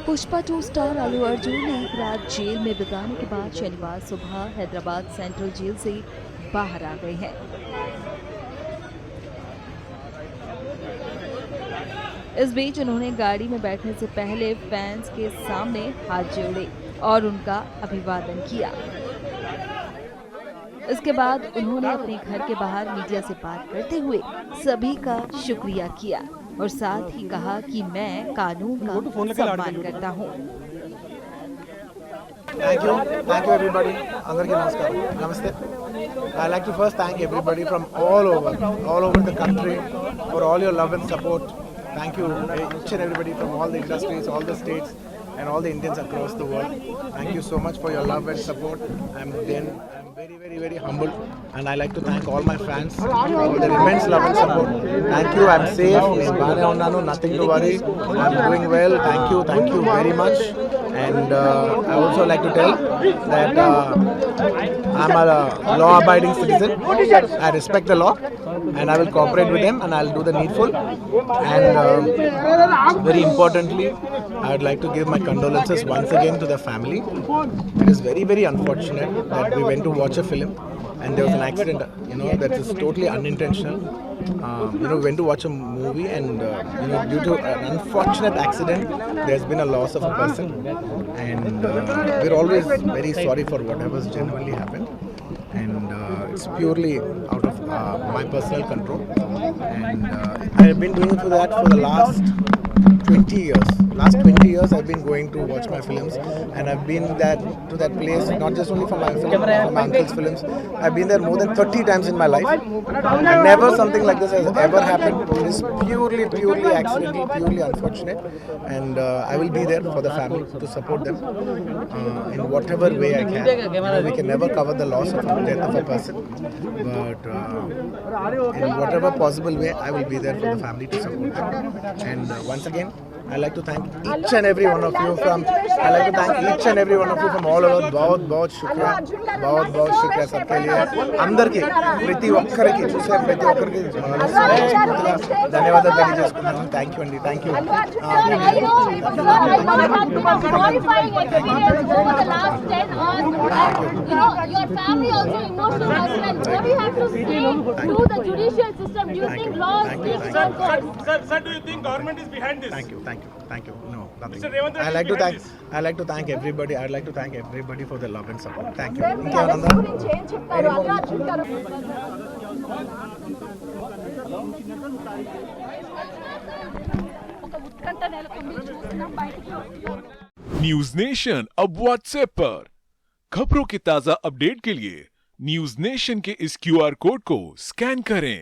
Pushpa 2 star Allu Arjun एक रात jail में बिताने के बाद शनिवार सुबह हैदराबाद सेंट्रल जेल से बाहर आ गए हैं। इस बीच उन्होंने गाड़ी में बैठने से पहले फैंस के सामने हाथ जोड़े और उनका अभिवादन किया। इसके बाद उन्होंने अपने घर के बाहर मीडिया से बात करते हुए सभी का शुक्रिया किया और साथ ही कहा कि मैं कानून का सम्मान करता हूँ। Thank you everybody. Andarki namaskaram. Namaste. I like to first thank everybody from all over the country for all your love and support. Thank you each and everybody from all the industries, all the states, and all the Indians across the world. Thank you so much for your love and support. I'm very humbled, and I like to thank all my fans for their immense love and support. Thank you. I'm safe. Bane unnanu, nothing to worry. I'm doing well. Thank you very much. And I also like to tell that I'm a law-abiding citizen. I respect the law, and I will cooperate with them, and I'll do the needful. And very importantly, I would like to give my condolences once again to the family. It is very unfortunate that we went to watch a film and there was an accident, that is totally unintentional. We went to watch a movie and due to an unfortunate accident, there's been a loss of a person, and we're always very sorry for whatever's genuinely happened, and it's purely out of my personal control, and I've been doing that for the last 20 years. Last 20 years I've been going to watch my films, and I've been to that place not just only for my film, for my uncle's films. I've been there more than 30 times in my life, and never something like this has ever happened. It is purely accidental, purely unfortunate, and I will be there for the family to support them in whatever way I can. We can never cover the loss of the death of a person, but in whatever possible way I will be there for the family to support them. And once again, I like to thank each and every one of you from all over. बहुत शुक्रिया सबके लिए, అందరికీ ప్రతి ఒక్కరికి చూసే ప్రతి ఒక్కరికి ధన్యవాదాలు తెలియజేసుకున్నాను. థ్యాంక్ యూ అండి. Thank you. Your family also emotional as well. What do you have to say to the judicial system? Do you think laws need to be enforced? Sir, do you think government is behind this? Thank you. No, nothing. Mr. Revanth I like to behind thank. this. I like to thank everybody. I'd like to thank everybody for the love and support. Thank you. Arrest గురించి ఏం చెప్తారు? అల్లు అర్జున్ గారు ఒక ఉత్కంఠ నెలకొంది, చూస్తున్నాం బయటికి. News nation अब व्हाट्सएप पर खबरों के ताजा अपडेट के लिए न्यूज नेशन के इस क्यूआर कोड को स्कैन करें।